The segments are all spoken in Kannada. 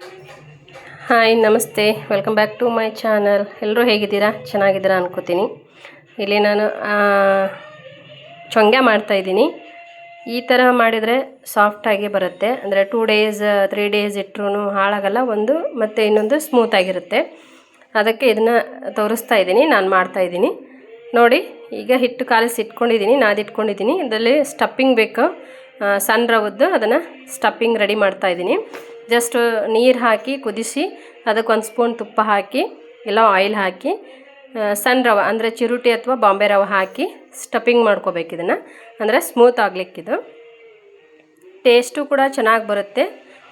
ಹಾಯ್ ನಮಸ್ತೆ, welcome back to my channel. ಎಲ್ಲರೂ ಹೇಗಿದ್ದೀರಾ? ಚೆನ್ನಾಗಿದ್ದೀರಾ ಅನ್ಕೋತೀನಿ. ಇಲ್ಲಿ ನಾನು ಚೊಂಗ್ಯ ಮಾಡ್ತಾಯಿದ್ದೀನಿ. ಈ ಥರ ಮಾಡಿದರೆ ಸಾಫ್ಟಾಗಿ ಬರುತ್ತೆ. ಅಂದರೆ 2 ಡೇಸ್ 3 ಡೇಸ್ ಇಟ್ಟರೂ ಹಾಳಾಗಲ್ಲ. ಒಂದು ಮತ್ತು ಇನ್ನೊಂದು ಸ್ಮೂತಾಗಿರುತ್ತೆ. ಅದಕ್ಕೆ ಇದನ್ನು ತೋರಿಸ್ತಾ ಇದ್ದೀನಿ, ನಾನು ಮಾಡ್ತಾಯಿದ್ದೀನಿ ನೋಡಿ. ಈಗ ಹಿಟ್ಟು ಕಾಲಿಸಿ ಇಟ್ಕೊಂಡಿದ್ದೀನಿ, ನಾದಿಟ್ಕೊಂಡಿದ್ದೀನಿ. ಇದರಲ್ಲಿ ಸ್ಟಫಿಂಗ್ ಬೇಕು, ಸಣ್ಣ ರವದ್ದು. ಅದನ್ನು ಸ್ಟಫಿಂಗ್ ರೆಡಿ ಮಾಡ್ತಾಯಿದ್ದೀನಿ. ಜಸ್ಟ್ ನೀರು ಹಾಕಿ ಕುದಿಸಿ ಅದಕ್ಕೆ 1 ಸ್ಪೂನ್ ತುಪ್ಪ ಹಾಕಿ ಇಲ್ಲ ಆಯಿಲ್ ಹಾಕಿ ಸಣ್ಣ ರವೆ ಅಂದರೆ ಚಿರೋಟಿ ಅಥವಾ ಬಾಂಬೆ ರವೆ ಹಾಕಿ ಸ್ಟಫಿಂಗ್ ಮಾಡ್ಕೋಬೇಕು ಇದನ್ನು. ಅಂದರೆ ಸ್ಮೂತ್ ಆಗಲಿಕ್ಕಿದು. ಟೇಸ್ಟು ಕೂಡ ಚೆನ್ನಾಗಿ ಬರುತ್ತೆ,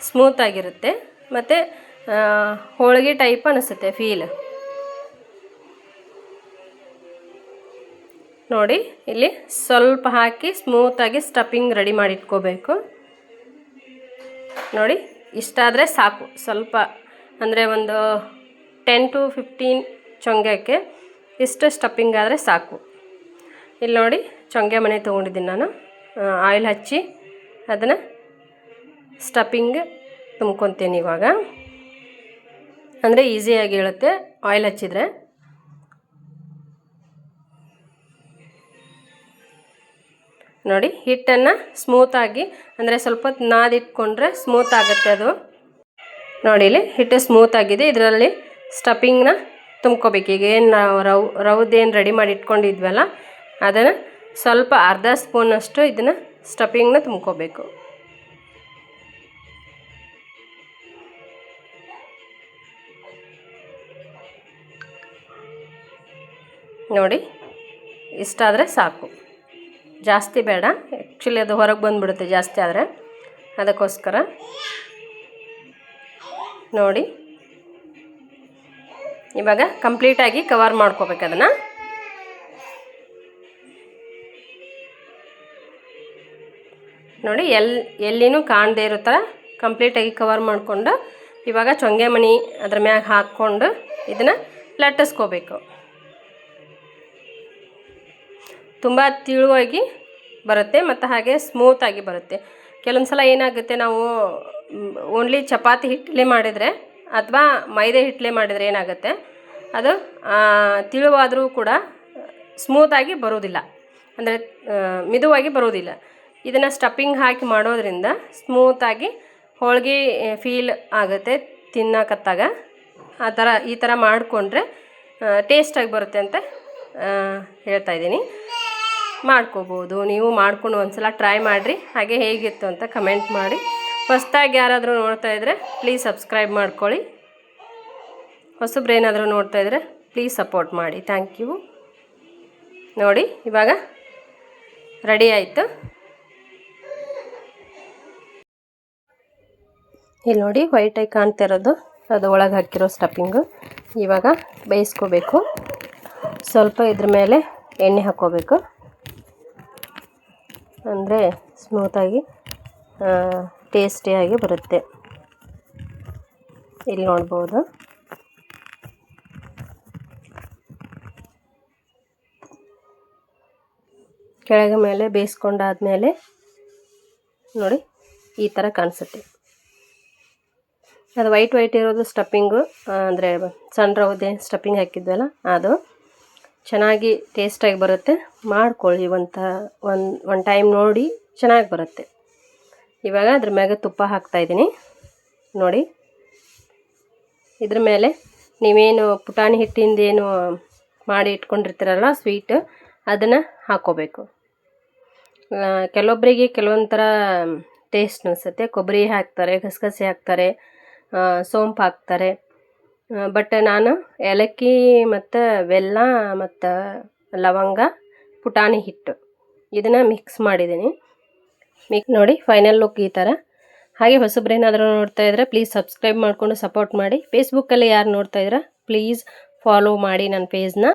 ಸ್ಮೂತಾಗಿರುತ್ತೆ ಮತ್ತು ಹೋಳಿಗೆ ಟೈಪ್ ಅನಿಸುತ್ತೆ ಫೀಲ್. ನೋಡಿ, ಇಲ್ಲಿ ಸ್ವಲ್ಪ ಹಾಕಿ ಸ್ಮೂತಾಗಿ ಸ್ಟಫಿಂಗ್ ರೆಡಿ ಮಾಡಿ ಇಟ್ಕೋಬೇಕು. ನೋಡಿ, ಇಷ್ಟಾದರೆ ಸಾಕು. ಸ್ವಲ್ಪ ಅಂದರೆ ಒಂದು 10 to 15 ಚೊಂಗ್ಯಕ್ಕೆ ಇಷ್ಟು ಸ್ಟಫಿಂಗ್ ಆದರೆ ಸಾಕು. ಇಲ್ಲಿ ನೋಡಿ, ಚೊಂಗ್ಯ ಮನೆ ತೊಗೊಂಡಿದ್ದೀನಿ ನಾನು. ಆಯಿಲ್ ಹಚ್ಚಿ ಅದನ್ನು ಸ್ಟಫಿಂಗ್ ತುಂಬ್ಕೊತೀನಿ ಇವಾಗ. ಅಂದರೆ ಈಸಿಯಾಗಿ ಹೇಳುತ್ತೆ ಆಯಿಲ್ ಹಚ್ಚಿದರೆ. ನೋಡಿ, ಹಿಟ್ಟನ್ನು ಸ್ಮೂತಾಗಿ ಅಂದರೆ ಸ್ವಲ್ಪ ಹೊತ್ತು ನಾದಿಟ್ಕೊಂಡ್ರೆ ಸ್ಮೂತ್ ಆಗುತ್ತೆ ಅದು. ನೋಡಿ, ಇಲ್ಲಿ ಹಿಟ್ಟು ಸ್ಮೂತಾಗಿದೆ. ಇದರಲ್ಲಿ ಸ್ಟಫಿಂಗ್ನ ತುಂಬ್ಕೋಬೇಕು. ಈಗ ಏನು ನಾವು ರವ್ದೇನು ರೆಡಿ ಮಾಡಿ ಇಟ್ಕೊಂಡಿದ್ವಲ್ಲ ಅದನ್ನು ಸ್ವಲ್ಪ ಅರ್ಧ ಸ್ಪೂನಷ್ಟು ಇದನ್ನು ಸ್ಟಫಿಂಗ್ನ ತುಂಬ್ಕೋಬೇಕು. ನೋಡಿ, ಇಷ್ಟಾದರೆ ಸಾಕು, ಜಾಸ್ತಿ ಬೇಡ. ಆ್ಯಕ್ಚುಲಿ ಅದು ಹೊರಗೆ ಬಂದುಬಿಡುತ್ತೆ ಜಾಸ್ತಿ ಆದರೆ, ಅದಕ್ಕೋಸ್ಕರ. ನೋಡಿ, ಇವಾಗ ಕಂಪ್ಲೀಟಾಗಿ ಕವರ್ ಮಾಡ್ಕೋಬೇಕು ಅದನ್ನು. ನೋಡಿ, ಎಲ್ಲಿನೂ ಕಾಣದೇ ಇರೋ ಥರ ಕಂಪ್ಲೀಟಾಗಿ ಕವರ್ ಮಾಡಿಕೊಂಡು ಇವಾಗ ಚೊಂಗೆ ಮಣಿ ಅದ್ರ ಮ್ಯಾಗ ಹಾಕ್ಕೊಂಡು ಇದನ್ನು ಲಟ್ಟಿಸ್ಕೋಬೇಕು. ತುಂಬ ತಿಳುವಾಗಿ ಬರುತ್ತೆ ಮತ್ತು ಹಾಗೆ ಸ್ಮೂತಾಗಿ ಬರುತ್ತೆ. ಕೆಲವೊಂದು ಸಲ ಏನಾಗುತ್ತೆ, ನಾವು ಓನ್ಲಿ ಚಪಾತಿ ಹಿಟ್ಟಲೆ ಮಾಡಿದರೆ ಅಥವಾ ಮೈದೆ ಹಿಟ್ಟಲೆ ಮಾಡಿದರೆ ಏನಾಗುತ್ತೆ, ಅದು ತಿಳುವಾದರೂ ಕೂಡ ಸ್ಮೂತಾಗಿ ಬರೋದಿಲ್ಲ, ಅಂದರೆ ಮಿದುವಾಗಿ ಬರೋದಿಲ್ಲ. ಇದನ್ನು ಸ್ಟಫಿಂಗ್ ಹಾಕಿ ಮಾಡೋದ್ರಿಂದ ಸ್ಮೂತಾಗಿ ಹೋಳಿಗೆ ಫೀಲ್ ಆಗುತ್ತೆ ತಿನ್ನಕತ್ತಾಗ. ಈ ಥರ ಮಾಡಿಕೊಂಡ್ರೆ ಟೇಸ್ಟಾಗಿ ಬರುತ್ತೆ ಅಂತ ಹೇಳ್ತಾಯಿದ್ದೀನಿ. ಮಾಡ್ಕೋಬೋದು, ನೀವು ಮಾಡ್ಕೊಂಡು ಒಂದ್ಸಲ ಟ್ರೈ ಮಾಡಿರಿ. ಹಾಗೆ ಹೇಗಿತ್ತು ಅಂತ ಕಮೆಂಟ್ ಮಾಡಿ. ಹೊಸದಾಗಿ ಯಾರಾದರೂ ನೋಡ್ತಾ ಇದ್ದರೆ ಪ್ಲೀಸ್ ಸಬ್ಸ್ಕ್ರೈಬ್ ಮಾಡ್ಕೊಳ್ಳಿ. ಹೊಸಬ್ರು ಏನಾದರೂ ನೋಡ್ತಾ ಇದ್ದರೆ ಪ್ಲೀಸ್ ಸಪೋರ್ಟ್ ಮಾಡಿ. Thank you. ನೋಡಿ, ಇವಾಗ ರೆಡಿ ಆಯಿತು. ಇಲ್ಲಿ ನೋಡಿ, ವೈಟಾಗಿ ಕಾಣ್ತಿರೋದು ಅದು ಒಳಗೆ ಹಾಕಿರೋ ಸ್ಟಫಿಂಗು. ಇವಾಗ ಬೇಯಿಸ್ಕೋಬೇಕು. ಸ್ವಲ್ಪ ಇದ್ರ ಮೇಲೆ ಎಣ್ಣೆ ಹಾಕ್ಕೋಬೇಕು, ಅಂದರೆ ಸ್ಮೂತಾಗಿ ಟೇಸ್ಟಿಯಾಗಿ ಬರುತ್ತೆ. ಇಲ್ಲಿ ನೋಡ್ಬೋದು. ಕೆಳಗೆ ಮೇಲೆ ಬೇಯಿಸ್ಕೊಂಡಾದ್ಮೇಲೆ ನೋಡಿ ಈ ಥರ ಕಾಣಿಸುತ್ತೆ. ಅದು ವೈಟ್ ಇರೋದು ಸ್ಟಫಿಂಗು, ಅಂದರೆ ಸಣ್ಣ ರವ್ದೆ ಸ್ಟಫಿಂಗ್ ಹಾಕಿದ್ವಲ್ಲ ಅದು ಚೆನ್ನಾಗಿ ಟೇಸ್ಟಾಗಿ ಬರುತ್ತೆ. ಮಾಡ್ಕೊಳ್ಳಿ ಒಂದು ಟೈಮ್ ನೋಡಿ, ಚೆನ್ನಾಗಿ ಬರುತ್ತೆ. ಇವಾಗ ಅದ್ರ ಮ್ಯಾಗ ತುಪ್ಪ ಹಾಕ್ತಾಯಿದ್ದೀನಿ. ನೋಡಿ, ಇದ್ರ ಮೇಲೆ ನೀವೇನು ಪುಟಾಣಿ ಹಿಟ್ಟಿಂದೇನು ಮಾಡಿ ಇಟ್ಕೊಂಡಿರ್ತೀರಲ್ಲ ಸ್ವೀಟ್, ಅದನ್ನು ಹಾಕ್ಕೋಬೇಕು. ಕೆಲವೊಬ್ಬರಿಗೆ ಕೆಲವೊಂದು ಥರ ಟೇಸ್ಟ್ ಅನಿಸುತ್ತೆ. ಕೊಬ್ಬರಿ ಹಾಕ್ತಾರೆ, ಗಸಗಸೆ ಹಾಕ್ತಾರೆ, ಸೋಂಪು ಹಾಕ್ತಾರೆ. ಬಟ್ ನಾನು ಏಲಕ್ಕಿ ಮತ್ತು ಬೆಲ್ಲ ಮತ್ತು ಲವಂಗ, ಪುಟಾಣಿ ಹಿಟ್ಟು ಇದನ್ನು ಮಿಕ್ಸ್ ಮಾಡಿದ್ದೀನಿ. ನೋಡಿ, ಫೈನಲ್ ಲುಕ್ ಈ ಥರ. ಹಾಗೆ ಹೊಸಬ್ರೇನಾದರೂ ನೋಡ್ತಾ ಇದ್ದರೆ ಪ್ಲೀಸ್ ಸಬ್ಸ್ಕ್ರೈಬ್ ಮಾಡಿಕೊಂಡು ಸಪೋರ್ಟ್ ಮಾಡಿ. ಫೇಸ್ಬುಕ್ಕಲ್ಲಿ ಯಾರು ನೋಡ್ತಾ ಇದ್ದೀರಾ ಪ್ಲೀಸ್ ಫಾಲೋ ಮಾಡಿ ನನ್ನ ಪೇಜ್ನ.